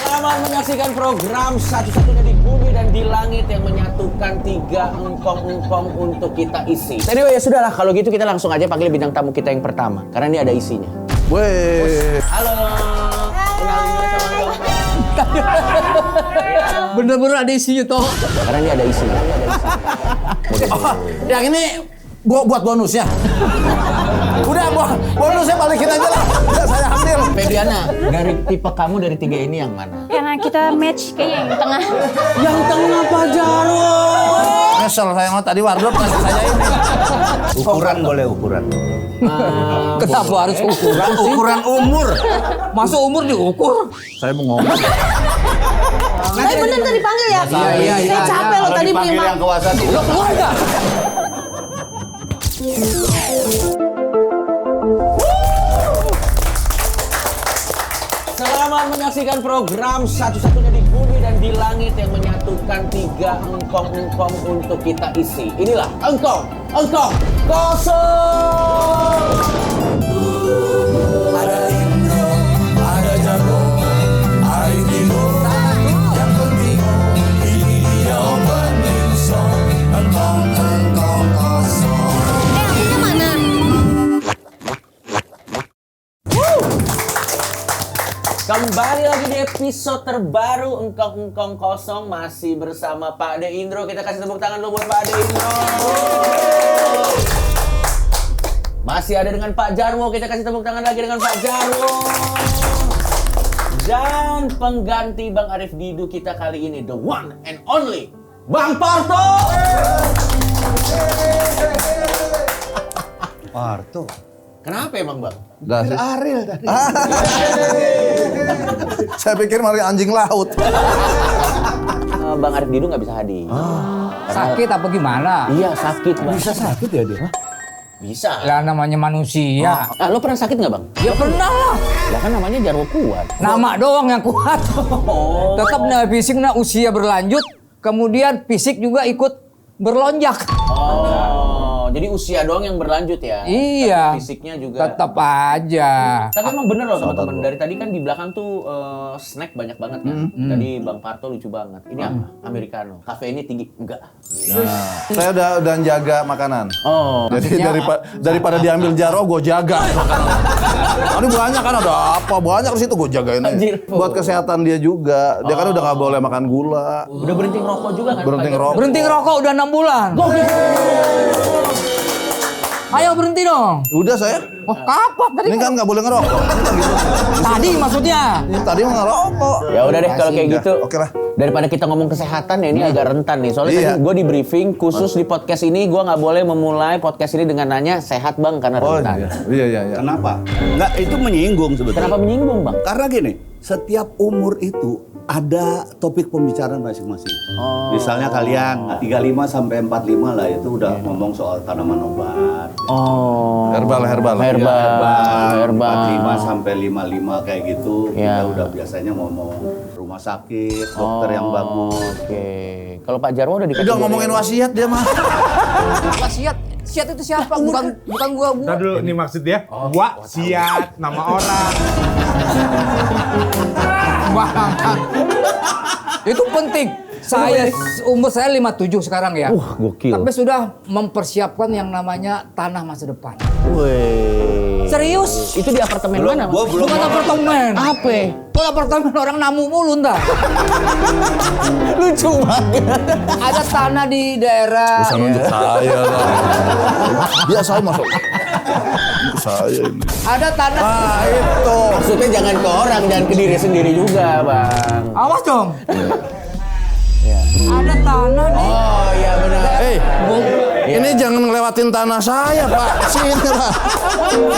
Selamat menyaksikan program satu-satunya di bumi dan di langit yang menyatukan 3 engkong-engkong untuk kita isi. Anyway, ya sudahlah, kalau gitu kita langsung aja panggil bintang tamu kita yang pertama, karena ini ada isinya. Weh. Halo. Kenalin sama engkong. Bener-bener ada isinya toh. Karena ini ada isinya. Oh, yang ini buat bonusnya. Udah, bonusnya balikin aja lah. Udah saya ambil. Febriana, dari tipe kamu dari 3 ini yang mana? Karena kita match kayaknya yang tengah. Yang tengah Pak Jarwo. Nyesel saya mau tadi wardrobe ngasih saya ini. Ukuran boleh ukuran. Kenapa harus ukuran sih? Ukuran umur. Masa umur diukur? Saya mau ngomong. Saya bener tadi panggil ya? Iya. Saya capek loh tadi Dipanggil punya yang kuasa tidak. Keluar nggak? Selamat menyaksikan program satu-satunya di bumi dan di langit yang menyatukan 3 engkong-engkong untuk kita isi. Inilah engkong kosong. Ada Indro, ada Jago, ada Tino. Yang penting ini dia opening song. Engkong kosong. akunya mana? Kembali lagi di episode terbaru Engkong Kosong, masih bersama Pak De Indro. Kita kasih tepuk tangan dulu buat Pak De Indro. Masih ada dengan Pak Jarwo, kita kasih tepuk tangan lagi dengan Pak Jarwo. Dan pengganti Bang Arif Didu kita kali ini, the one and only Bang Parto. Parto. Kenapa emang Bang? Ariel tadi. Saya pikir mari anjing laut. Bang Arif Didu nggak bisa hadir. Sakit apa gimana? Iya sakit Bang. Bisa sakit ya dia? Bisa. Lah namanya manusia. Lo pernah sakit nggak Bang? Ya pernah lah. Lah kan namanya Jarwo Kuat. Nama doang yang kuat. Tetap nah fisik nah usia berlanjut, kemudian fisik juga ikut berlonjak. Oh, jadi usia doang yang berlanjut ya? Iya. Tapi fisiknya juga. Tetap aja. Tapi emang bener loh teman-teman. Dari tadi kan di belakang tuh snack banyak banget kan. Tadi Bang Parto lucu banget. Ini apa? Americano. Kafeinnya tinggi? Enggak. Saya udah jaga makanan. Oh. Jadi daripada diambil Jarwo, gue jaga. Ini banyak kan, ada apa? Banyak di situ gue jagain. Anjir. Buat kesehatan dia juga. Dia kan udah nggak boleh makan gula. Udah berhenti ngerokok juga kan? Berhenti Pak? ngerokok. Berhenti ngerokok udah 6 bulan. Ayo berhenti dong. Udah saya. Wah kapan tadi? Ini kan nggak boleh ngerokok. Tadi maksudnya. Ini tadi mau ngerokok. Ya udah deh kalau kayak Udah, gitu. oke lah. Daripada kita ngomong kesehatan ya ini agak rentan nih. Soalnya Iya. tadi gue di briefing khusus di podcast ini gue nggak boleh memulai podcast ini dengan nanya sehat Bang karena Oh rentan. iya. Kenapa? Enggak, itu menyinggung sebetulnya. Kenapa menyinggung Bang? Karena gini, setiap umur itu ada topik pembicaraan masing-masing. Misalnya kalian 35 sampai 45 lah itu udah ngomong soal tanaman obat. Oh. Herbal. 45 sampai 55 kayak gitu, Ya. kita udah biasanya ngomong rumah sakit, dokter yang bagus. Oke. Kalau Pak Jarwo udah dikasih. Udah ngomongin wasiat dia mah. Wasiat itu siapa? Bukan gua. Ntar dulu, ini maksudnya wasiat, nama orang. Banget. Itu penting. Umur saya 57 sekarang ya. Gokil. Tapi sudah mempersiapkan yang namanya tanah masa depan. Wih. Serius? Itu di apartemen mana? Gua belum Bukan apartemen. Apa? Kalau apartemen orang namu mulu ntar. Lucu banget. Ada tanah di daerah. Bisa nunjuk saya lah. Biasa masuk. Saya ini. Ada tanah. Itu. Maksudnya jangan ke orang, jangan ke diri sendiri juga, Bang. Awas dong. Ada tanah nih. Oh iya benar. Ini jangan ngelewatin tanah saya, Pak. Sini,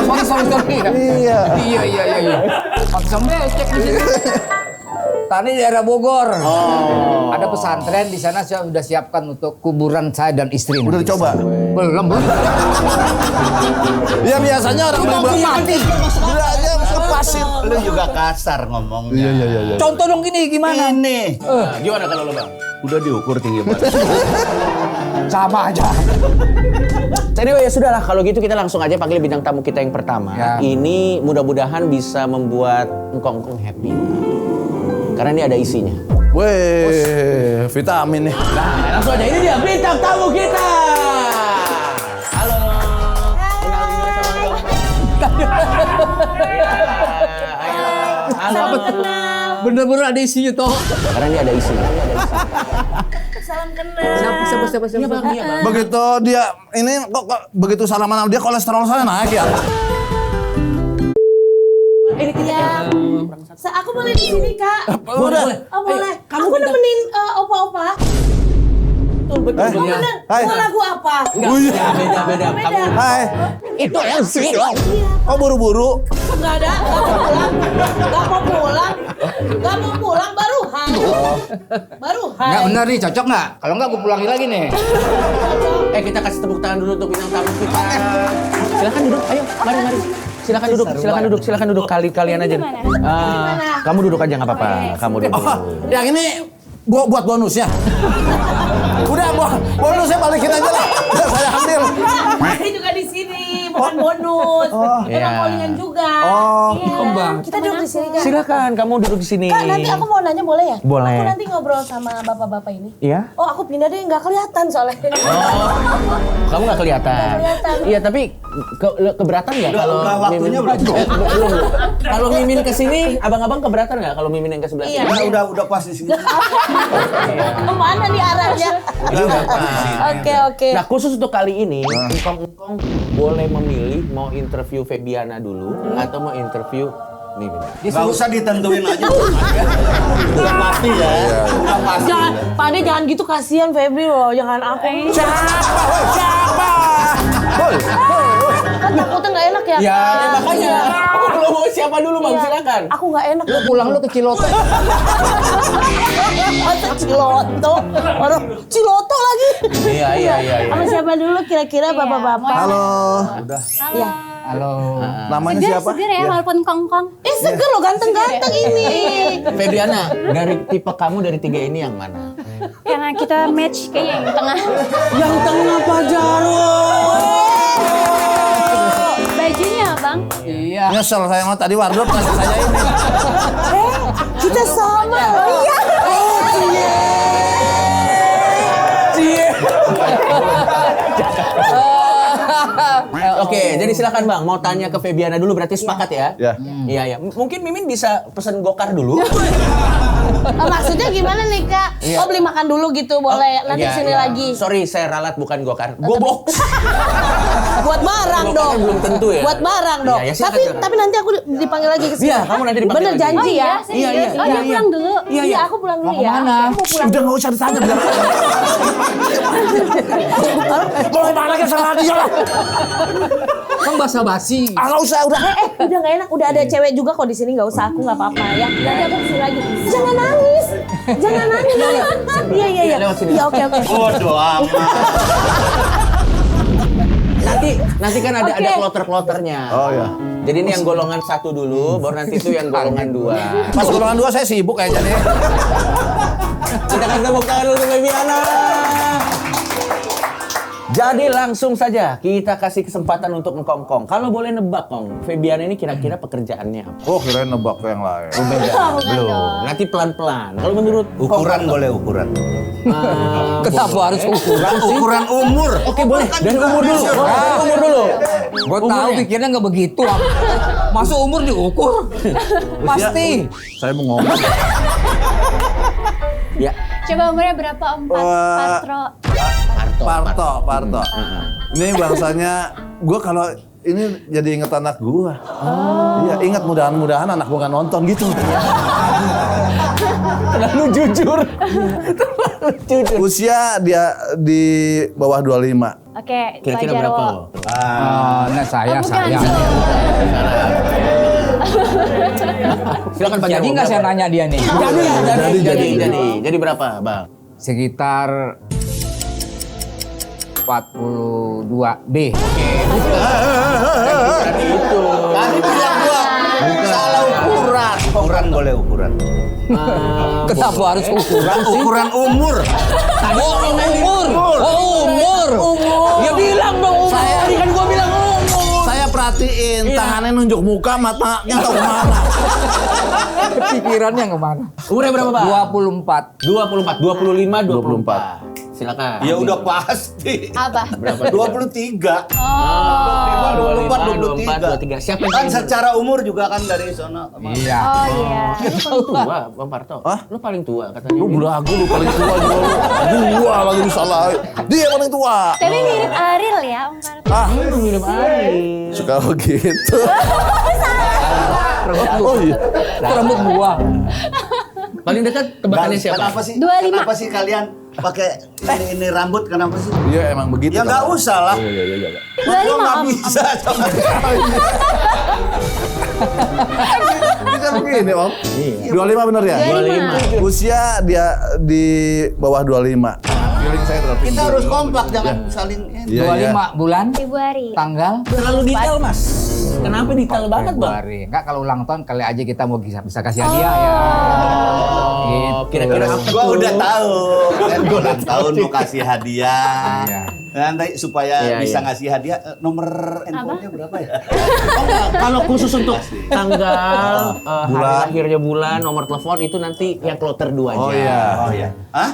Pak. Sorry. Iya. Iya. Langsung becek di sini. Tanah di daerah Bogor. Ada pesantren di sana saya sudah siapkan untuk kuburan saya dan istri. Udah dicoba? Belum. Ya biasanya orang beli Mati. aja lepasin. Lu juga kasar ngomongnya. Iya. Contoh dong gini gimana? Ini Nah, gimana kalau lo Bang? udah diukur tinggi badan. Sama aja. Anyway, ya sudahlah kalau gitu kita langsung aja panggil bintang tamu kita yang pertama. Ya. Ini mudah-mudahan bisa membuat engkong-engkong happy. Karena ini ada isinya. Weh, vitamin nih. Nah, langsung aja, ini dia bintang tamu kita. Halo. Kenalin dulu sama Halo. Bener-bener ada isinya toh. Karena ini ada isinya. Salam kenal. Siapa? Iya bang, iya bang. Begitu dia ini kok begitu salaman sama dia kolesterol saya naik ya. Ya. Aku boleh di sini, Kak. Udah. Oh, boleh. Kamu Aku bintang- nemenin opa-opa. Betul. Oh, bener. Hai. Mau lagu apa? Enggak, beda. Kamu Hai, itu LC. kok buru-buru? Enggak ada. Enggak mau pulang. Baruhan. Nggak bener nih, cocok nggak? Kalau nggak gue pulangin lagi nih. Kita kasih tepuk tangan dulu untuk bintang tamu kita. Silakan duduk, ayo, mari. Silakan duduk. Kalian aja. Kamu duduk aja nggak apa-apa. Kamu duduk. Oh, yang ini buat bonus ya. Udah, bonusnya balikin aja lah. Udah saya ambil. Saya juga di sini, bukan bonus. Iya. Emang callingan juga. Oh. Iya. Kembang. Kita duduk di sini, Kak. Silakan, kamu duduk di sini. Kak, nanti aku mau nanya boleh ya? Boleh. Aku nanti ngobrol sama bapak-bapak ini. Iya? Oh, aku pindah deh, nggak kelihatan soalnya. Kamu nggak kelihatan. Nggak kelihatan. Iya, tapi keberatan nggak kalau udah waktunya Mimin- belum? belum. Kalau Mimin kesini, abang-abang keberatan nggak kalau Mimin yang ke sebelah Iya. sini? Udah pas di sini. Kemana nih arahnya? Ini udah pas. Oke. Nah, khusus untuk kali ini, engkong boleh memilih mau interview Febiana dulu atau mau interview Mimin. Gak usah ditentuin aja. Udah pasti ya. Udah pasti. Jangan, Pak Ade jangan gitu, kasihan Febri loh, jangan aku. Siapa? Kan takutnya nggak enak ya. Ya, Kak? makanya. Kalau mau siapa dulu, Bang? Iya. Silakan. Aku nggak enak. Lu pulang lu ke Ciloto. Masa Ciloto? Orang Ciloto lagi. Iya. Sama siapa dulu kira-kira bapak-bapak? Halo. Iya. Halo. Namanya siapa? Seger ya, walaupun kongkong. Seger loh, ganteng-ganteng ini. Febriana, dari tipe kamu dari tiga ini yang mana? Karena kita match kayaknya yang tengah. Yang tengah Pak Jarwo. Bajunya, Bang. Iya. Nyesel saya mah tadi wardrobe kasih saya ini. Kita sama. Iya. Oke, jadi silakan Bang, mau tanya ke Febiana dulu berarti sepakat ya? Ya. Iya. Mungkin Mimin bisa pesen gokar dulu. Maksudnya gimana nih, Kak? Oh, beli makan dulu gitu boleh. Nanti Iya, sini iya. lagi. Sorry, saya ralat bukan gokar. Gobok. Buat barang Gokar dong. belum tentu ya? Buat barang dong. Iya, ya, silakan, tapi silakan. tapi nanti aku dipanggil lagi ke sini. Iya, kamu nanti dipanggil Bener lagi. janji ya. Iya, iya. Oh, dia pulang dulu. Iya, aku pulang dulu Mau ya. kemana? Aku mau pulang. Udah nggak usah ditanya biar. Mau kemana lagi sama dia lah. Kan basa-basi. Nggak usah udah. Udah nggak enak. Udah ada cewek juga kok di sini, nggak usah. Aku nggak apa-apa ya. Nanti aku kesini lagi. Jangan nangis. Jangan nangis. Iya. Lewat sini. Iya, oke. Bodoh amat. Nanti kan ada Oke. kloter-kloternya. Oh ya. Jadi ini yang golongan 1 dulu, baru nanti itu yang golongan 2. Pas golongan 2 saya sibuk kayaknya nih. Kita kasih tepuk tangan dulu untuk Febiana. Jadi langsung saja kita kasih kesempatan untuk Kong. Kalau boleh nebak Kong, Febiana ini kira-kira pekerjaannya apa? Oh, kirain nebak ke yang lain. Belum. Nanti pelan-pelan. Kalau menurut Ukuran boleh ukuran. Kenapa harus ukuran sih? Ukuran umur. Oke, boleh. Dari umur dulu. Dari umur dulu. Gue tahu pikirnya nggak begitu. Masuk umur diukur. Pasti. Saya mau ngomong. Ya. Coba umurnya berapa? Wah. Parto. Parto. Ini bangsanya gue kalau ini jadi inget anak gue. Iya, ingat mudahan-mudahan anak gue nggak nonton gitu. Terlalu jujur. Usia dia di bawah 25. Oke, Kira-kira Pak berapa Jarwo. lo? Nah saya. Silakan Pak Jadi Jarwo. nggak saya nanya dia nih? Jadi berapa, Bang? Sekitar 42B. Berarti itu. Tadi bilang gua salah ukuran. Ukuran boleh ukuran. Kenapa harus ukuran sih? Ukuran umur. Oh, umur. Oh, umur. Ya bilang dong umur. Saya- Tadi kan gua bilang umur. Saya perhatiin, tangannya nunjuk muka, matanya tahu kemana. Pikirannya kemana? Umurnya berapa, Bang? 24. 24, 25, 24. Silakan. Ya udah pasti. Apa? Berapa? 23. Oh. 25, 24, 23. Siapa yang Kan paling secara umur juga kan dari sono. Iya. Oh iya. Lu paling tua, Bang Parto. Hah? Lu paling tua katanya. Lu belagu lu paling tua juga lu. Gua lagi disalahin. Dia paling tua. Tapi mirip Ariel ya, Om Parto. Ah, Lu mirip Ari. suka begitu. Oh iya. Rambut gua. Paling dekat tebakannya siapa? Kenapa sih? 25. Kenapa sih kalian pakai ini rambut? Kenapa sih? Iya emang begitu. Ya nggak usah lah. Iya. 25 Nggak Om. bisa. Bisa begini, Om. Iya. 25 bener ya? 25. Usia dia di bawah 25. Feeling saya berarti. Kita harus kompak, jangan saling ini. Iya. 25 bulan, Februari. tanggal Terlalu detail, Mas. Kenapa detail banget, Bang? Februari. Enggak, kalau ulang tahun kali aja kita mau bisa kasih hadiah ya. Oh, kira-kira apa Gua tuh? udah tahu. Kan gua ulang tahun mau kasih hadiah. Iya. Nanti supaya Iya, bisa iya. ngasih hadiah, nomor handphonenya berapa ya? Oh, enggak. Kalau khusus untuk tanggal, hari Bulan. lahirnya bulan, nomor telepon itu nanti yang kloter 2 aja. Oh iya. Oh ya. Hah?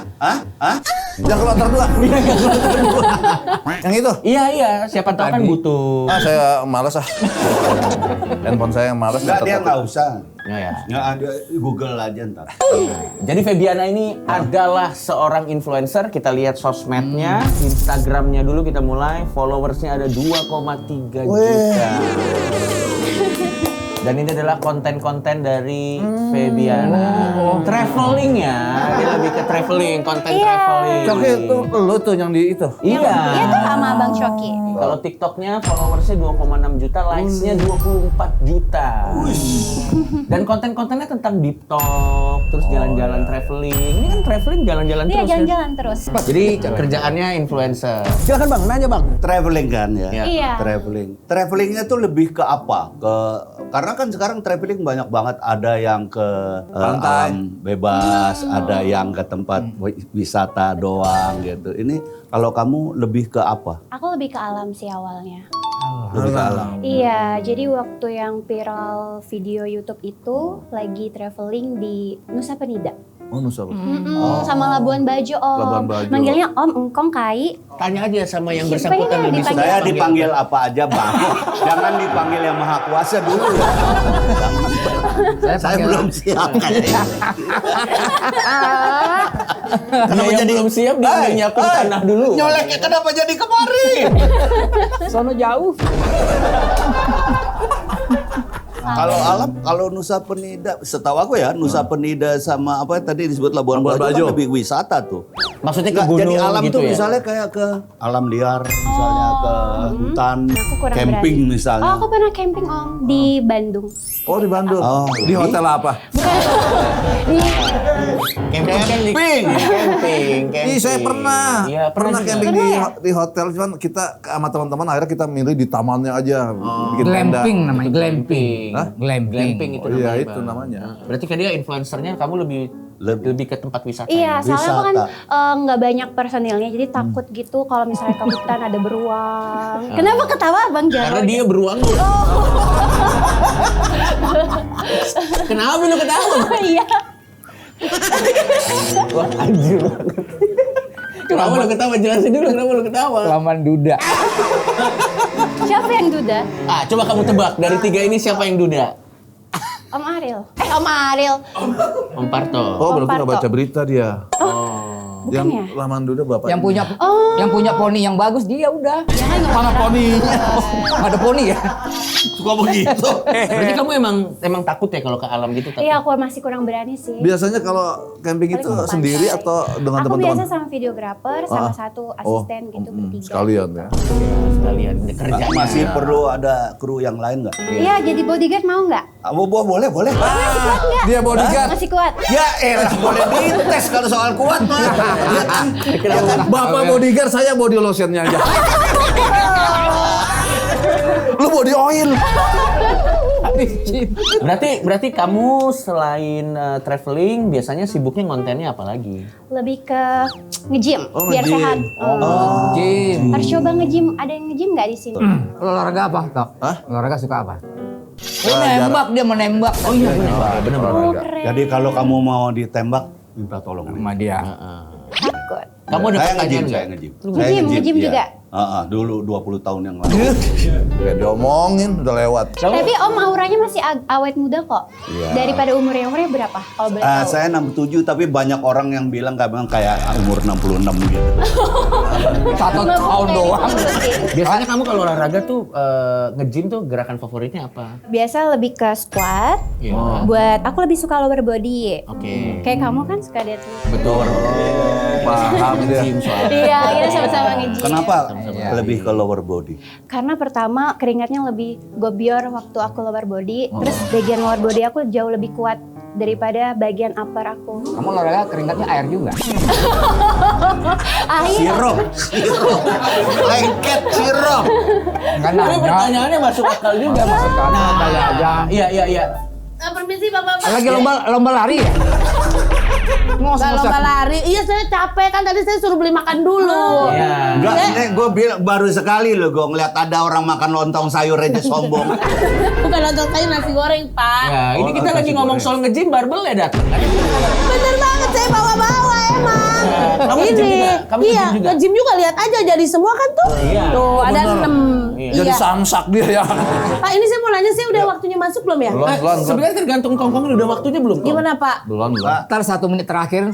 Yang keluar terdua. Yang itu. Iya. Siapa tahu kan butuh. Ah, saya malas ah. Handphone saya yang malas. Enggak, dia nggak usah. Ya. Nggak ada, Google aja ntar. Jadi Febiana ini adalah seorang influencer. Kita lihat sosmednya, Instagramnya dulu kita mulai. Followersnya ada 2,3 juta. Dan ini adalah konten-konten dari Febiana. Travelingnya, dia lebih ke traveling, konten Iya. traveling. Coki itu lu tuh yang di itu. Iya. Iya tuh sama Bang Coki. Kalau TikToknya followersnya 2,6 juta, likes-nya 24 juta. Dan konten-kontennya tentang deep talk, terus jalan-jalan traveling. Ini kan traveling jalan-jalan Iya, terus. kan? jalan-jalan terus. Jadi kerjaannya influencer. Silakan Bang, nanya Bang. Traveling kan ya? Iya. Travelingnya tuh lebih ke apa? Karena kan sekarang traveling banyak banget. Ada yang ke Pantai. alam bebas, ada yang ke tempat wisata doang gitu. Ini kalau kamu lebih ke apa? Aku lebih ke alam sih awalnya. Lebih ke alam. Iya, jadi waktu yang viral video YouTube itu lagi traveling di Nusa Penida. Oh, Nusa. Sama Labuan Bajo, Om. Labuan Bajo. Manggilnya Om, Engkong, Kai. Tanya aja sama yang Siapa bersangkutan ini lebih dipanggil? suka Saya dipanggil apa aja Bang. Jangan dipanggil yang maha kuasa dulu ya. Saya belum siap kayaknya. Dia yang belum siap dia udah nyiapin tanah dulu. Nyoleknya kenapa jadi kemari? Sono jauh. Kalau alam, kalau Nusa Penida, setahu aku ya Nusa Penida sama apa tadi disebut Labuan Labuan Bajo Bajo. kan lebih wisata tuh. Maksudnya ke Nggak, gunung jadi alam gitu tuh ya? misalnya kayak ke alam liar, misalnya ke hutan, Aku kurang camping berani. misalnya. Oh, aku pernah camping, Om, di Bandung. Oh, di Bandung. Oh. Di hotel apa? Di Camping kan di camping. Ih, saya pernah. Iya, pernah juga. camping Pernah ya? di hotel, cuman kita sama teman-teman akhirnya kita milih di tamannya aja, bikin tenda. Glamping namanya, glamping. Hah? Glamping itu Oh, iya, namanya. itu Bang. namanya. Berarti kan dia influencernya kamu lebih ke tempat wisata. Iya, ya? soalnya aku kan Wisata. nggak banyak personilnya, jadi takut gitu kalau misalnya ke hutan ada beruang. Kenapa ketawa Bang Jarwo? Karena dia beruang. Kenapa lu ketawa? Iya. Wah, anjir banget. Kenapa lu ketawa? Jelasin dulu kenapa lu ketawa. Kelaman duda. Siapa yang duda? Ah, coba kamu tebak dari 3 ini siapa yang duda? Om Ariel. Om Ariel. Om Parto. Oh, berarti nggak Parto. baca berita dia. Bukan Yang ya? laman duda bapak. Yang punya Oh. yang punya poni yang bagus dia udah. mana poninya? Nggak ada poni ya? Suka begitu. Berarti kamu emang takut ya kalau ke alam gitu? Takut? Iya, aku masih kurang berani sih. Biasanya kalau camping itu Paling ke sendiri pantai. atau dengan Aku teman-teman? biasa sama videografer, sama satu asisten gitu bertiga. Sekalian ya. Sekalian kerjanya. Masih perlu ada kru yang lain nggak? Iya, jadi bodyguard mau nggak? Boleh. Masih kuat nggak? Dia bodyguard. Masih kuat. Ya elah, boleh dites kalau soal kuat mah. Ya kan? Bapak bodyguard, saya body lotionnya aja. Lu body oil. Berarti kamu selain traveling biasanya sibuknya kontennya apa lagi? Lebih ke nge-gym biar nge-gym. sehat. Gym. Harus coba nge-gym. Ada yang nge-gym nggak di sini? Lu olahraga apa, Tok? Hah? Olahraga suka apa? Lu nembak, dia menembak. Oh iya benar. Oh, keren. Jadi kalau kamu mau ditembak, minta tolong. Sama dia. Takut. Kamu ada Saya pertanyaan nge-gym, nggak? saya nge-gym. Nge-gym juga? Dulu 20 tahun yang lalu. Udah diomongin, udah lewat. Tapi Om auranya masih awet muda kok. Iya. Daripada umurnya berapa? Kalau boleh tahu. Saya 67 tapi banyak orang yang bilang kayak umur 66 gitu. 1 tahun doang. Biasanya kamu kalau olahraga tuh nge-gym tuh gerakan favoritnya apa? Biasa lebih ke squat. Iya. Buat aku lebih suka lower body. Oke. Kayak kamu kan suka dia tuh. Betul. Paham nge-gym soalnya. Iya, kita sama-sama nge-gym. Kenapa Iya, lebih ke lower body? Karena pertama keringatnya lebih gobior waktu aku lower body. Terus bagian lower body aku jauh lebih kuat daripada bagian upper aku. Kamu olahraga keringatnya air juga? Sirup. Lengket sirup. Enggak Tapi nanya. pertanyaannya masuk akal juga. Masuk akal, tanya aja. Iya. Permisi Bapak. Lagi lomba lari ya? Nggak lomba lari. Iya saya capek kan tadi saya suruh beli makan dulu. Iya. Enggak, ini gue baru sekali loh gue ngeliat ada orang makan lontong sayur aja sombong. Bukan nonton kayu nasi goreng Pak. Ya, ini kita lagi ngomong soal nge-gym, barbel ya datang. Bener banget saya bawa-bawa emang. Kamu nge-gym juga? Kamu iya, nge-gym juga? nge-gym juga lihat aja jadi semua kan tuh. Iya. Tuh ada 6. Jadi samsak dia ya. Pak ini saya mau nanya sih udah waktunya masuk belum ya? Belum. Sebenarnya tergantung tongkongnya udah waktunya belum? Tom? Gimana Pak? Belum. Ntar 1 menit terakhir.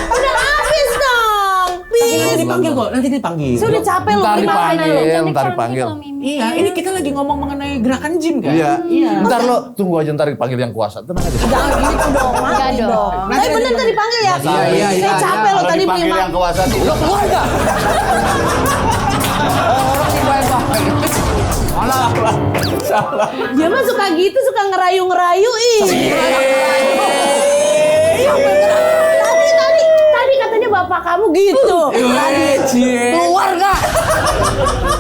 Udah habis dong. Nanti Please. dipanggil kok, nanti dipanggil. Saya udah capek loh Ntar beli makanan dipanggil. loh. Ntar dipanggil. Iya, ini kita lagi ngomong mengenai gerakan gym kan? Iya. Iya. Ntar lo tunggu aja ntar dipanggil yang kuasa. Tenang aja. Jangan gitu dong, Enggak mati dong. dong. Nanti Tapi bener tadi panggil ya. Iya. Saya capek loh Kalau tadi beli dipanggil yang makan. kuasa tuh. Lo keluar gak? Dia mah suka gitu, suka ngerayu-ngerayu ih. Tadi katanya bapak kamu gitu. Keluar gak?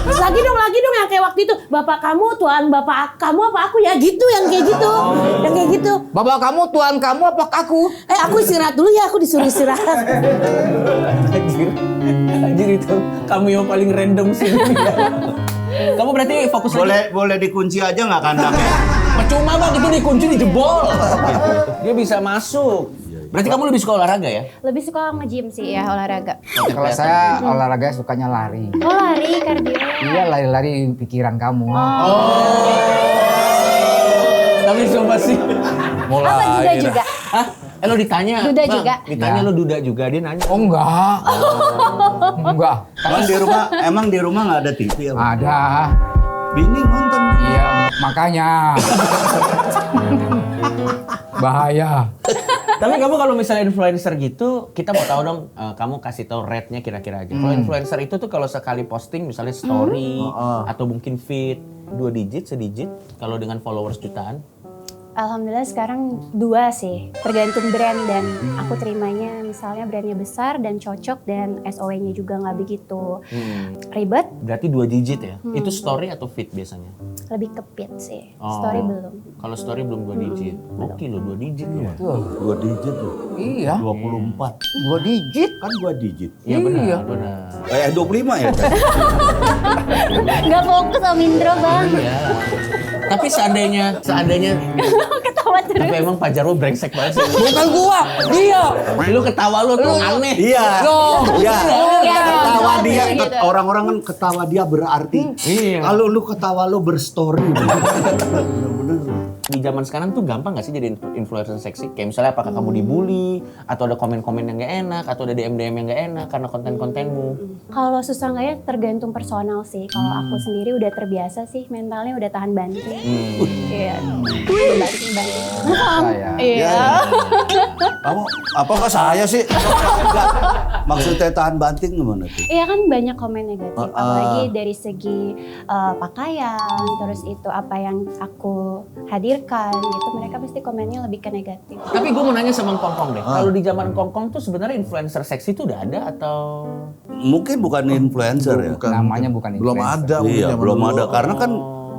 Lagi dong yang kayak waktu itu. Bapak kamu, tuan bapak kamu apa aku ya gitu, yang kayak gitu. Yang kayak gitu. Bapak kamu, tuan kamu, apa aku? Aku istirahat dulu ya, aku disuruh istirahat. Anjir itu, kamu yang paling random sih. Kamu berarti fokus Boleh dikunci aja nggak kandangnya? Percuma bang, itu dikunci dijebol. Dia bisa masuk. Berarti kamu lebih suka olahraga ya? Lebih suka nge-gym sih ya olahraga. Kalau saya olahraga sukanya lari. Oh lari, kardio. Iya, lari-lari pikiran kamu. Tapi coba sih. Apa juga? Hah? Lo ditanya. Duda Bang, juga? Ditanya Ya. lo duda juga, dia nanya. Oh enggak. Enggak. Emang di rumah nggak ada TV ya? Bang? Ada. Bini nonton. Iya, makanya. Bahaya. Tapi kamu kalau misalnya influencer gitu, kita mau tahu dong, kamu kasih tahu rate-nya kira-kira aja. Kalau influencer itu tuh kalau sekali posting misalnya story atau mungkin feed 2 digit, sedigit, kalau dengan followers jutaan. Alhamdulillah sekarang 2 sih, tergantung brand dan aku terimanya misalnya brandnya besar dan cocok dan SOW-nya juga nggak begitu ribet, Berarti 2 digit ya? Itu story atau feed biasanya? lebih ke feed sih, Oh. story belum. Kalau story belum 2 digit. Oke lo 2 digit loh. Tuh. 2 digit tuh. Iya. 24. 2 digit. Kan 2 digit. Iya benar, benar. 25 ya? Nggak fokus Om Indro bang. Iya. Tapi seandainya Ketawa terus. tapi emang Pak Jarwo brengsek banget sih. Bukan gua, dia. Lu ketawa lu tuh aneh. Iya. Loh. Iya. Iya. Ketawa dia, Gitu. orang-orang kan ketawa dia berarti. Iya. Kalau lu ketawa lu berstory. Bener-bener. Di zaman sekarang tuh gampang gak sih jadi influencer seksi? Kayak misalnya apakah kamu dibully, atau ada komen-komen yang gak enak, atau ada DM-DM yang gak enak karena konten-kontenmu? Kalau susah nggak ya tergantung personal sih. Kalau aku sendiri udah terbiasa sih, mentalnya udah tahan banting. Iya. Banting. Saya. Iya. Kamu apa kok saya sih? Maksudnya tahan banting gimana tuh? Iya kan banyak komen negatif, apalagi dari segi pakaian, terus itu apa yang aku hadirkan gitu, mereka pasti komennya lebih ke negatif. Tapi gue mau nanya sama Kongkong deh. Kalau di zaman Kongkong tuh sebenarnya influencer seksi itu udah ada atau? Mungkin bukan influencer ya. Namanya bukan Belum influencer. ada. mungkin Iya, zaman belum dulu. ada. Karena kan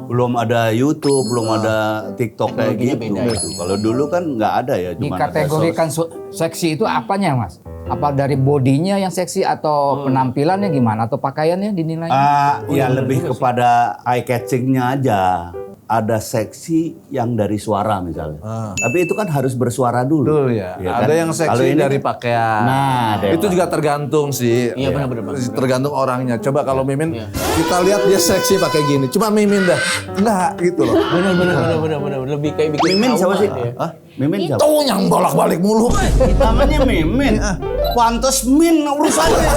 belum ada YouTube, belum ada TikTok kayak Teknologinya gitu. beda ya. Kalau dulu kan nggak ada ya. Cuman ada Dikategorikan seksi itu apanya, Mas? Apa dari bodinya yang seksi atau penampilannya gimana atau pakaiannya dinilai? ya lebih kepada eye catching-nya aja. Ada seksi yang dari suara misalnya. Tapi itu kan harus bersuara dulu. Betul ya. Iya Ada kan? yang Kalau seksi ini dari kan- pakaian. Nah, itu juga tergantung sih. Iya, benar-benar. Tergantung orangnya. Coba kalau Mimin, kita lihat dia seksi pakai gini. Cuma Mimin dah, enggak gitu loh. Bener. Lebih kayak bikin Mimin siapa trauma sih? ya. Hah? Mimin siapa? Tuh yang bolak-balik mulu. Namanya Mimin. Pantes Min urusannya.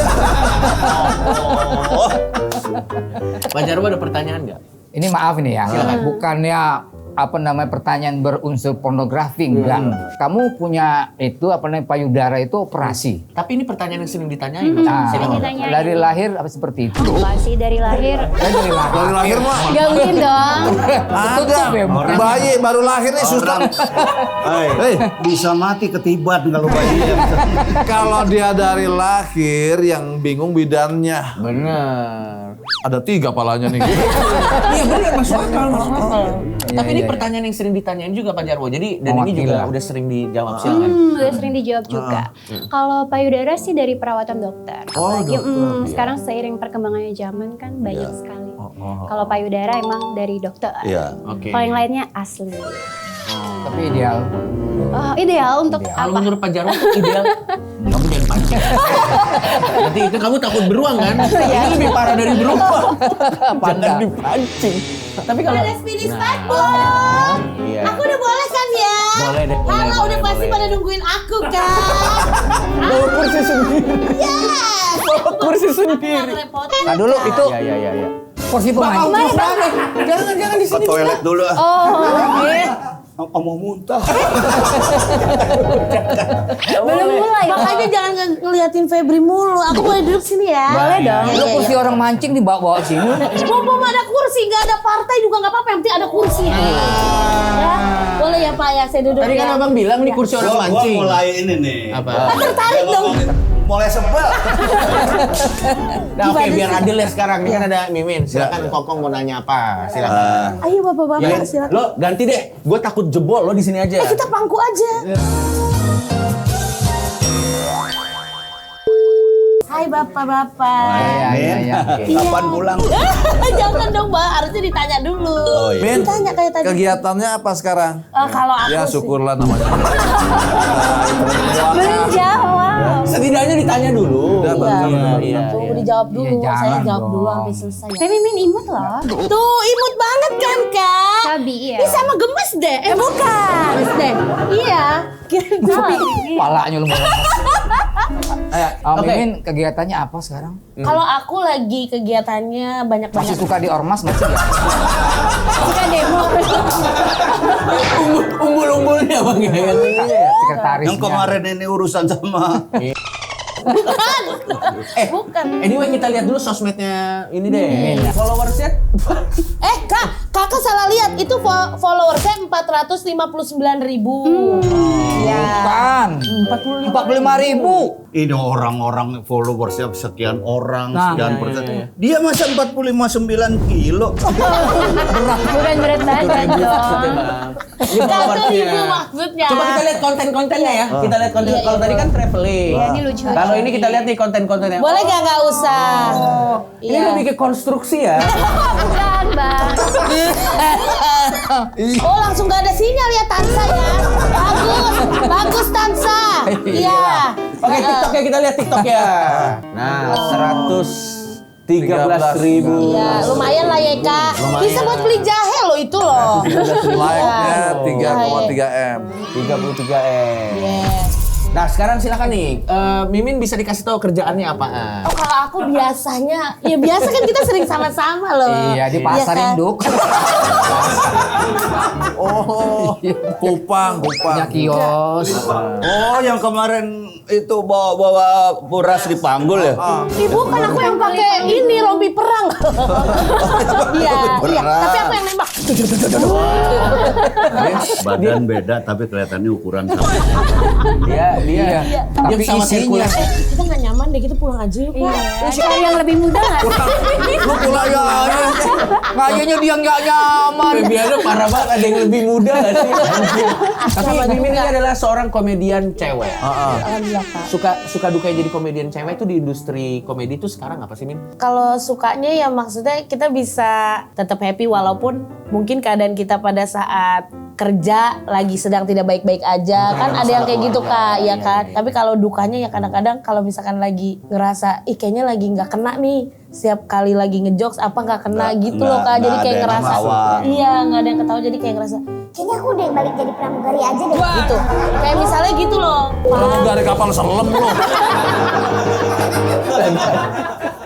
Pak Jarwo ada pertanyaan nggak? Ini maaf nih ya, bukannya apa namanya pertanyaan berunsur pornografi enggak. Kamu punya itu apa namanya payudara itu operasi. Tapi ini pertanyaan yang sering ditanyain. Mas. Nah, Sering ditanyain. dari lahir apa seperti itu? Enggak sih dari lahir. Dari lahir. Dari lahir mah Gak mungkin dong. Tutup ya, bukan? bayi baru lahir nih susah. Hei, Bisa mati ketiban kalau bayinya. kalau dia dari lahir yang bingung bidannya. Bener. Ada 3 palanya nih. Iya bener, masuk akal. Tapi ini iya. pertanyaan yang sering ditanyain juga Pak Jarwo. Jadi dan ini juga Mewakili. udah sering dijawab silakan. Udah sering dijawab juga. Kalau payudara sih dari perawatan dokter. Apalagi sekarang seiring perkembangannya zaman kan banyak sekali. Kalau payudara emang dari dokter. Iya. Oke. Kalau yang lainnya asli. Tapi ideal. Ideal untuk Kalau apa? menurut Pak Jarwo ideal kamu jangan pancing. Nanti itu kamu takut beruang kan? Ini lebih parah dari beruang. Jangan dipancing. Tapi kalau Ada spinning spatball. Iya. Aku udah boleh kan ya? Boleh deh, boleh, Halo, udah boleh, pasti boleh. pada nungguin aku kan? bawa kursi sendiri. Yes. Bawa kursi Nggak sendiri. ngerepotin. Nah dulu itu Iya. porsi pemancing. Jangan di Ke toilet dulu. Mau muntah. Belum mulai. Makanya jangan ngeliatin Febri mulu. Aku boleh duduk sini ya? Boleh dong. Lu kursi orang mancing dibawa sini. Mumpung ada kursi, nggak ada partai juga nggak apa-apa. Yang penting ada kursi. Ya, boleh ya Pak ya, saya duduk Tadi kan ya. abang bilang nih kursi orang Gua mancing. mulai ini nih. Apa? Tertarik dong. Mulai sebel. Nah, oke biar adil ya sekarang. Ini kan ada Mimin. Silakan Kokong mau nanya apa? Silakan. Ayo bapak-bapak, Ya, silakan. lo ganti deh. Gue takut jebol lo di sini aja. Kita pangku aja. Hai bapak-bapak. Min, Iya. kapan pulang? Jangan dong Mbak, harusnya ditanya dulu. Oh iya. Min, Ditanya kayak tadi. kegiatannya apa sekarang? Kalau aku Ya sih- syukurlah namanya. Belum jawab. Setidaknya ditanya dulu. Udah, Bang. Iya. Tunggu dijawab dulu. Iya, Saya jangan jawab dulu dong. sampai selesai. Ya. Saya Mimin imut loh. Tuh imut banget kan Kak? Cabi ya. Ini sama gemes deh. Bukan. Gemes deh. Iya. Salah, Mimin. Palanya lu. Oke. Mimin kegiatannya apa sekarang? Kalau aku lagi kegiatannya Masih banyak-banyak. suka di ormas masih ya? Suka demo. Umbul-umbulnya bang ya. Sekretarisnya. Yang kemarin ini urusan sama Bukan. Anyway kita lihat dulu sosmednya ini deh. Followersnya Kakak salah lihat. Itu followersnya 459.000. Ya. Bukan. 45.000. ini orang-orang followersnya sekian orang, Nah, sekian iya, persen. iya. Dia masa 45,9 kilo. Bukan berat badan dong. Ini Satu followersnya. ribu maksudnya. Coba kita lihat konten-kontennya ya. Kita lihat konten. Kalau tadi kan traveling. Iya, ini lucu. Kalau ini kita lihat nih konten-kontennya. Boleh nggak usah. Ini lebih ke konstruksi ya. Bukan, Bang. Oh langsung nggak ada sinyal ya Tansa ya. Bagus Tansa. Iya. Oke, TikTok ya kita lihat TikTok ya. Nah, 113.000. Iya, lumayan lah ya Kak. Bisa buat beli jahe loh itu loh. Like-nya Iya. 3,3 M. 33 M. Yes. Nah sekarang silakan nih, Mimin bisa dikasih tahu kerjaannya apaan? Oh kalau aku biasanya, ya biasa kan kita sering sama-sama loh. Iya, di pasar Iya kan? induk. Oh, Kupang. Punya kios. Oh, yang kemarin itu bawa beras di panggul ya? Ibu kan aku yang pakai ini rompi perang. Iya, iya. Tapi aku yang nembak. Badan beda tapi kelihatannya ukuran sama. Dia Tapi pesawat isinya. Hercules. Kita nggak nyaman deh, kita pulang aja yuk. Iya, Pak. cari yang lebih muda nggak sih? Lu pulang ya. Kayaknya dia nggak nyaman. Febiana parah banget, ada yang lebih muda gak sih? Tapi Sama Mimin ini juga. adalah seorang komedian cewek. Alhamdulillah Kak. Suka dukanya jadi komedian cewek itu di industri komedi itu sekarang apa sih, Min? Kalau sukanya ya maksudnya kita bisa tetap happy walaupun mungkin keadaan kita pada saat kerja lagi sedang tidak baik-baik aja kan ada yang kayak gitu Kak ya kan. Tapi kalau dukanya ya kadang-kadang kalau misalkan lagi ngerasa kayaknya lagi nggak kena nih, setiap kali lagi ngejokes apa nggak kena gitu loh Kak. Jadi nggak kayak ada yang ngerasa ketawa. iya nggak ada yang ketawa, jadi kayak ngerasa Kayaknya aku udah balik jadi pramugari aja deh. gitu. Kayak misalnya gitu loh. Dari kapal selam lo.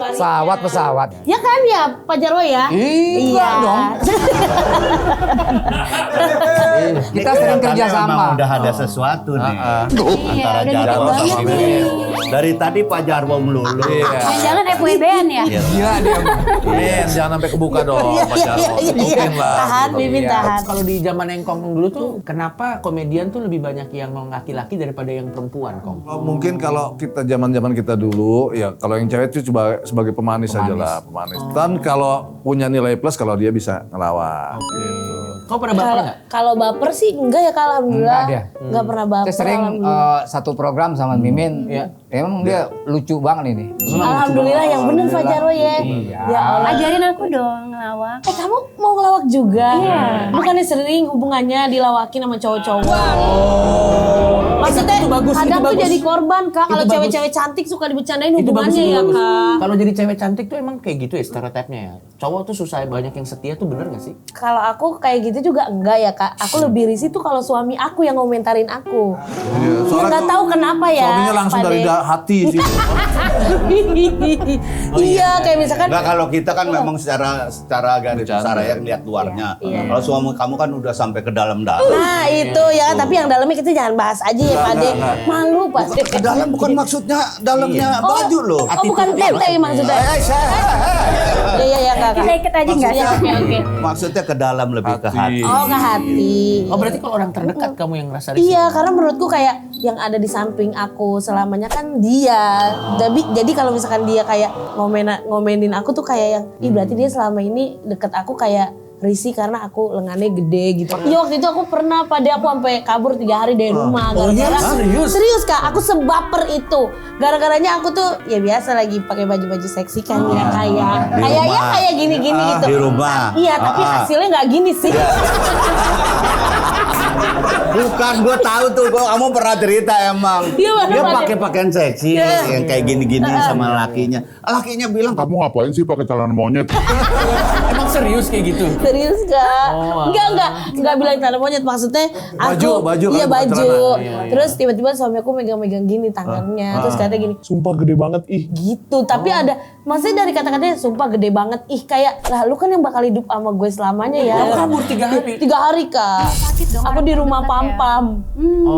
Pesawat. Ya kan ya Pak Jarwo ya? Iya dong. Kita sering kerja Kelihatannya memang sama. udah ada sesuatu nih. Iya, Antara udah Jarwo deket sama banget Mimin. nih. Dari tadi Pak Jarwo melulu. Jangan FWB-an ya? Iya dia. Min, jangan sampai kebuka dong. Iya Pak Jarwo. Tutupin lah. Tahan, Mimin tahan. Kalau di zaman Engkong dulu tuh, kenapa komedian tuh lebih banyak yang laki-laki daripada yang perempuan, Kong? Mungkin kalau kita zaman kita dulu, ya kalau yang cewek itu coba sebagai pemanis aja lah, pemanis. Dan kalau punya nilai plus kalau dia bisa ngelawak. Kau pernah baper nggak? Kalau baper sih enggak ya Kak, alhamdulillah. Enggak dia. Enggak pernah baper. Saya sering alhamdulillah. satu program sama Mimin. Iya. Emang dia lucu banget ini. Alhamdulillah yang bener Pak Jarwo ya. Iya. Ya Allah. Ajarin aku dong ngelawak. Kamu mau ngelawak juga? Iya. Bukannya sering hubungannya dilawakin sama cowok-cowok. Maksudnya Itu bagus, kadang itu tuh bagus. jadi korban Kak. Kalau Itu bagus. cewek-cewek cantik suka dibicarain Itu bagus, hubungannya itu ya bagus. Kak. Kalau jadi cewek cantik tuh emang kayak gitu ya stereotipnya ya. Cowok tuh susah banyak yang setia tuh bener gak sih? Kalau aku kayak gitu juga enggak ya Kak. Aku lebih risih tuh kalau suami aku yang ngomentarin aku. Ya nggak tahu kenapa ya. Suaminya langsung dari Pade. hati sih. Iya kayak misalkan Enggak, kalau kita kan memang secara garis besar ya lihat luarnya. Iya. Kalau suami kamu kan udah sampai ke dalam-dalam. nah itu ya, tapi yang dalamnya kita jangan bahas aja ya Pade. Malu pasti. Ke dalam bukan maksudnya dalamnya baju loh. Oh bukan tete maksudnya. Iya Kakak. Kita ikut aja nggak? Iya, oke. Maksudnya ke dalam lebih ke hati. Oh ke hati. Oh berarti kalau orang terdekat kamu yang ngerasa risih? Iya, karena menurutku kayak yang ada di samping aku selamanya kan dia. Jadi kalau misalkan dia kayak ngomenin aku tuh kayak yang, ih berarti dia selama ini deket aku kayak risih karena aku lengannya gede gitu. Iya waktu itu aku pernah aku sampai kabur 3 hari dari rumah gara-gara serius Kak, aku sebaper itu. Gara-garanya aku tuh ya biasa lagi pakai baju-baju seksi kan ya kayaknya kayak gini-gini gitu. Di rumah. Iya, tapi hasilnya nggak gini sih. Bukan, gue tahu tuh, kamu pernah cerita emang. Iya, mana Dia ada. pakai pakaian seksi yang kayak gini-gini sama lakinya. Lakinya bilang, Kamu ngapain sih pakai celana monyet? Emang serius kayak gitu? Serius Kak? Oh, Enggak bilang tanda monyet, maksudnya aku Baju iya kan, bukan baju. celana. Iya. Terus tiba-tiba suami aku megang-megang gini tangannya, terus katanya gini, Sumpah gede banget ih. gitu. Tapi ada maksudnya dari kata-katanya sumpah gede banget. Ih kayak lah lu kan yang bakal hidup sama gue selamanya ya. Kamu kabur 3 hari? 3 hari Kak. Aku di rumah Pam-Pam.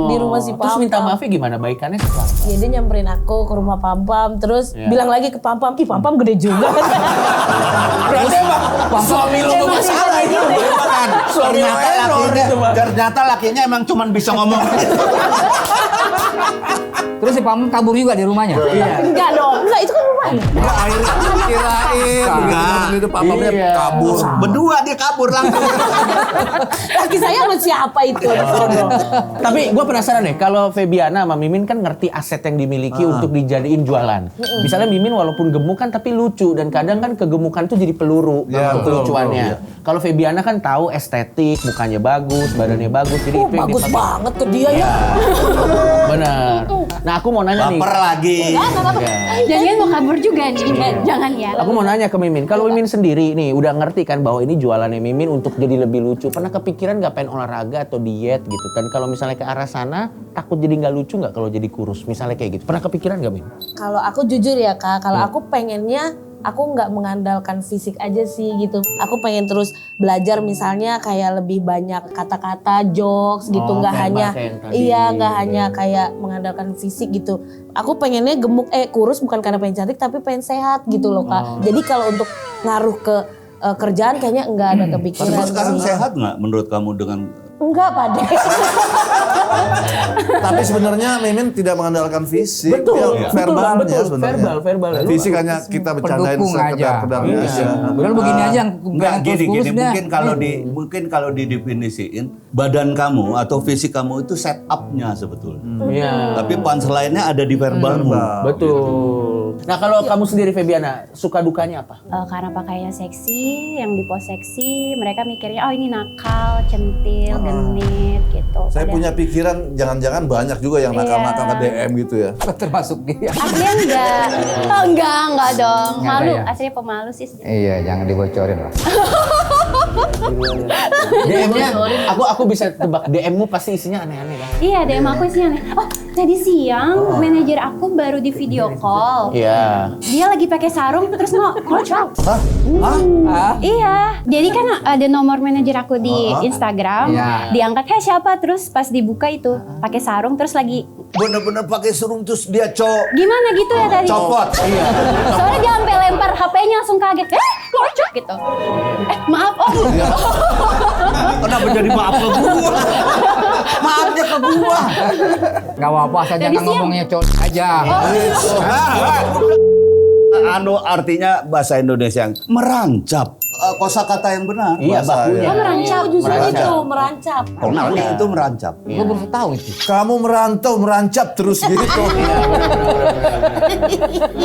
Di rumah si Pam. Terus minta maafnya gimana? Baikannya setelah? Ya dia nyamperin aku ke rumah Pam-Pam, terus bilang lagi ke Pam-Pam, ih Pam-Pam gede juga. Berarti emang suami lu bermasalah itu. kan, ternyata lakinya emang cuman bisa ngomong. Terus si Pam kabur juga di rumahnya. Enggak dong, enggak itu kan rumahnya. Kirain Enggak. begitu itu papa-papanya kabur. Berdua dia kabur langsung. Laki saya sama siapa itu? Tapi gue penasaran deh, kalau Febiana sama Mimin kan ngerti aset yang dimiliki untuk dijadiin jualan. Misalnya Mimin walaupun gemuk kan tapi lucu, dan kadang kan kegemukan tuh jadi peluru Ya, untuk betul, kelucuannya. Kalau Febiana kan tahu estetik, mukanya bagus, badannya bagus, jadi itu yang Bagus dipakai. banget ke dia ya. Bener. Nah aku mau nanya nih. Baper lagi. Jangan mau kabur juga nih. Jangan ya. Aku mau nanya ke Mimin, kalau Mimin sendiri nih udah ngerti kan bahwa ini jualannya Mimin untuk jadi lebih lucu. Pernah kepikiran nggak pengen olahraga atau diet gitu? Dan kalau misalnya ke arah sana, takut jadi nggak lucu nggak kalau jadi kurus? Misalnya kayak gitu. Pernah kepikiran nggak, Min? Kalau aku jujur ya Kak, kalau aku pengennya aku nggak mengandalkan fisik aja sih gitu. Aku pengen terus belajar misalnya kayak lebih banyak kata-kata, jokes gitu, nggak kayak hanya bahasa yang tadi. nggak hanya kayak mengandalkan fisik gitu. Aku pengennya kurus bukan karena pengen cantik tapi pengen sehat gitu loh Kak. Jadi kalau untuk ngaruh ke kerjaan kayaknya nggak ada kepikiran. Mas sekarang sih. sehat nggak menurut kamu dengan Enggak Pak De. Tapi sebenarnya Mimin tidak mengandalkan fisik. Betul, Dia betul, verbalnya betul. sebenarnya. Verbal. Fisik hanya kita bercandain Pendukung aja. sekedar-kedarnya aja. Kalau begini aja Enggak gini kurus-kurus dah. mungkin kalau didefinisiin badan kamu atau fisik kamu itu setup-nya sebetulnya. Iya. Tapi punchline-nya ada di verbalmu. Betul. Nah kalau kamu sendiri Febiana, suka dukanya apa? Karena pakainya seksi, yang di post seksi, mereka mikirnya oh ini nakal, centil, genit gitu. Saya Padahal- punya pikiran jangan-jangan banyak juga yang nakal-nakal ke DM gitu ya. Termasuk dia. Aslinya enggak. Oh enggak dong. Enggak Malu, ya? aslinya pemalu sih. Iya, jangan dibocorin lah. DM-nya, aku bisa tebak DM-mu pasti isinya aneh-aneh kan? Iya, DM aku isinya aneh. Oh, tadi siang manajer aku baru di video call. Iya. Dia lagi pakai sarung terus mau kocok. Iya, jadi kan ada nomor manajer aku di Instagram. Iya. Diangkat, "Hey, siapa?" Terus pas dibuka itu pakai sarung terus lagi Bener-bener pakai sarung terus dia gimana gitu ya tadi. copot. Iya. Soalnya dia sampai lempar HP-nya langsung kaget. Kocok gitu. Maaf Om. Kenapa jadi maaf ke gua? Maafnya ke gua. Gak apa-apa, asal Tadi jangan siang. ngomongnya cowok aja. Artinya bahasa Indonesia yang merancap. Kosakata yang benar. Iya, bahasa bakunya. Oh merancap justru Merancap. itu merancap. Konali itu merancap. Gue baru tahu itu. Kamu merantau, merancap terus gitu.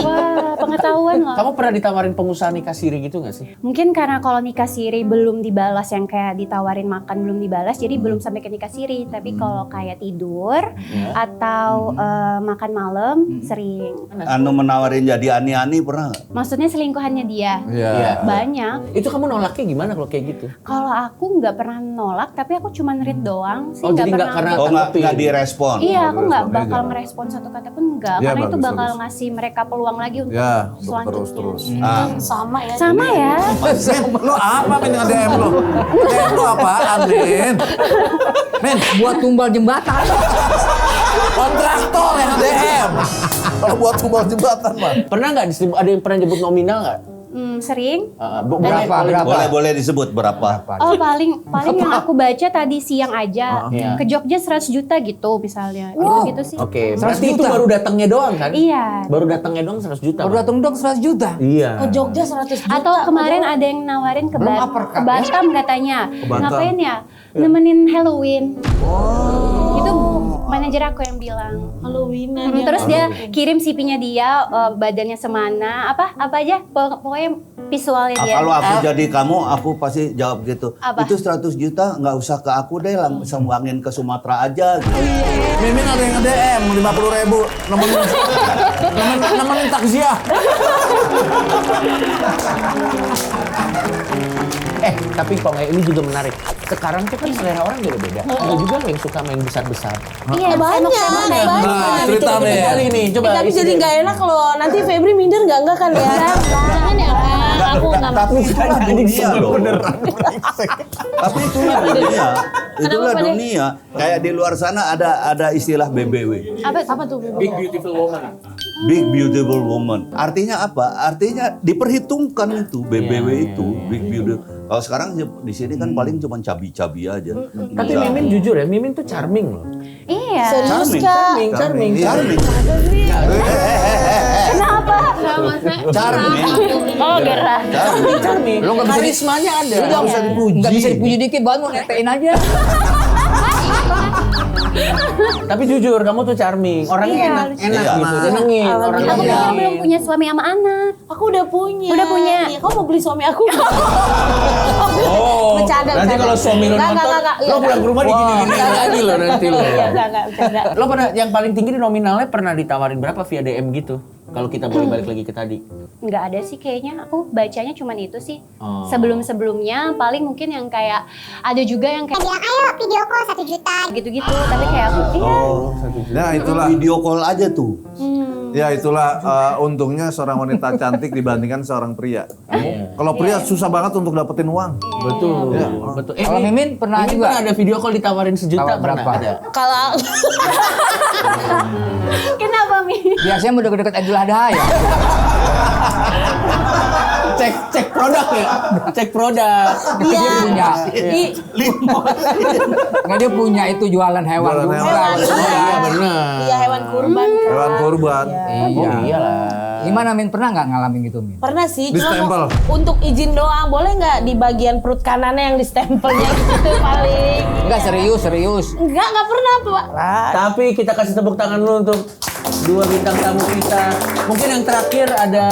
Wah, pengetahuan loh. Kamu pernah ditawarin pengusaha nikah siri gitu gak sih? Mungkin karena kalau nikah siri belum dibalas yang kayak ditawarin makan belum dibalas, jadi belum sampai ke nikah siri. Tapi kalau kayak tidur atau makan malam sering. Anu menawarin jadi ani-ani pernah nggak? Maksudnya selingkuhannya dia. Iya. Banyak. Itu kamu nolaknya gimana kalau kayak gitu? Kalau aku nggak pernah nolak, tapi aku cuma read doang sih. Oh, jadi nggak karena- Oh nggak tanggepin. direspon. Iya, aku nggak Responnya bakal jangan. ngerespon satu kata pun enggak. Iya, Karena itu bagus, bakal bagus. ngasih mereka peluang lagi untuk Ya, selanjutnya. terus. Ah. Sama ya. Sama ya. Min, lo apa Min dengan DM lo? DM lo apaan Min? Men, buat tumbal jembatan. Kontraktor yang DM. Kalau buat tumbal jembatan mah. Pernah nggak ada yang pernah nyebut nominal nggak? Sering. Berapa? Boleh disebut berapa? Oh paling yang aku baca tadi siang aja Iya. ke Jogja 100 juta gitu misalnya. Gitu sih. Oke, 100 berarti itu juta. baru datangnya doang kan? Iya. Baru datangnya doang 100 juta. Baru Bang. datang dong 100 juta. Iya. Ke Jogja 100 juta. Atau kemarin ada yang nawarin ke, Belum uppercut, ke Batam katanya. Batam. Ngapain ya? Nemenin Halloween. Itu manajer aku yang bilang. Halloweenan ya. Terus dia kirim CV-nya dia, badannya semana, apa aja, pokoknya visualnya dia. Kalau aku jadi kamu, aku pasti jawab gitu. Apa? Itu 100 juta nggak usah ke aku deh, langsung sambangin ke Sumatera aja. Gitu. Mimin ada yang nge-DM 50.000 nemenin takziah. Tapi kok nggak, ini juga menarik. Sekarang tuh kan selera orang beda-beda. Ada juga loh yang suka main besar-besar. Iya, banyak. Cerita Coba Min. kali nih, coba. Tapi isi jadi deh. nggak enak kalau nanti Febri minder nggak kan ya? Jangan ya Kak. Aku nggak mau. Tapi itulah dunia loh. Tapi itulah dunia. Itulah Pak De? dunia. Kayak di luar sana ada istilah BBW. Apa tuh? Big beautiful woman. Big Beautiful Woman. Artinya apa? Artinya diperhitungkan itu BBW itu Big Beautiful. Kalau sekarang di sini kan paling cuma cabi-cabi aja. Tapi Mimin jujur ya, Mimin tuh charming loh. Iya. Serius Charming. Kak? Charming. Charming. Kenapa? Charming. Oh, gerah. Charming. Lo nggak bisa Karismanya ada. Nggak bisa dipuji dikit, baru mau netein aja. Tapi jujur, kamu tuh charming. Orangnya Iya, enak lucu. gitu. Iya. Senengin. Alhamdulillah. Orangnya Aku kan senengin. belum punya suami sama anak. Aku udah punya. Udah punya? Iya, kamu mau beli suami aku? Oh, Bercanda, nanti bercanda. kalau suami lo Nggak, nonton, nggak, lo pulang ke rumah digini-gini lagi lo nanti lo. Enggak, bercanda. Lo pernah yang paling tinggi di nominalnya pernah ditawarin berapa via DM gitu? Kalau kita boleh balik lagi ke tadi. Nggak ada sih kayaknya, aku bacanya cuman itu sih. Oh. Sebelum-sebelumnya paling mungkin yang kayak ada juga yang kayak Bilang ayo video call 1 juta. gitu-gitu, tapi kayak aku Nah itulah. Video call aja tuh. Ya itulah untungnya seorang wanita cantik dibandingkan seorang pria. Kalau pria susah banget untuk dapetin uang. Betul. Iya. Betul. Kalau Mimin pernah juga? pernah ada video call ditawarin 1 juta Tawar pernah berapa? ada. Kalau kenapa Mi? Biasanya mau deket-deket Idul Adha ya. Cek produk ya. Cek produk. iya. Dia punya. I- Nggak, dia punya itu jualan hewan. Jualan kurban. hewan. Iya benar. Iya, hewan kurban. kan. Hewan kurban. Iya. Oh iyalah. Gimana Min, pernah nggak ngalamin gitu Min? Pernah sih, Di cuma stempel. untuk izin doang. Boleh nggak di bagian perut kanannya yang di stempelnya gitu paling. Enggak, serius. Enggak pernah, Pak. Tapi kita kasih tepuk tangan dulu untuk 2 bintang tamu kita. Mungkin yang terakhir ada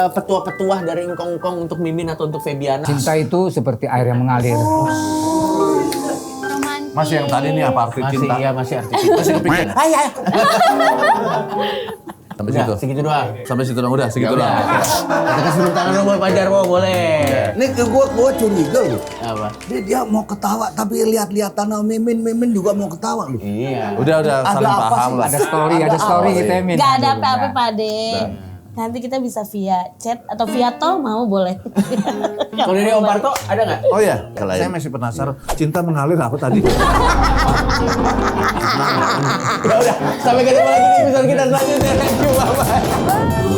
petuah-petuah dari engkong-engkong untuk Mimin atau untuk Febiana. Cinta itu seperti air yang mengalir. Romantis. Masih yang tadi nih apa arti Masih cinta? iya masih arti cinta. Masih kepikiran. Ayo. Sampai Udah, situ. segitu doang. Sampai situ dong, udah segitu Ya dong. udah. Kita kasih tepuk tangan dulu buat Pak Jarwo, boleh. Ini gue curiga loh. Apa? Dia mau ketawa tapi lihat-lihat tanah Mimin juga mau ketawa loh. Iya. Udah Ada saling apa paham sih? lah. Ada story gitu ya Min. Nggak ada apa-apa, Pak De. Nanti kita bisa via chat atau via tol mau boleh. Kalau dari Om Parto ada nggak? Oh ya, saya masih penasaran. Cinta mengalir apa tadi? Udah. Sampai ketemu lagi di episode kita selanjutnya. Thank you, bye-bye.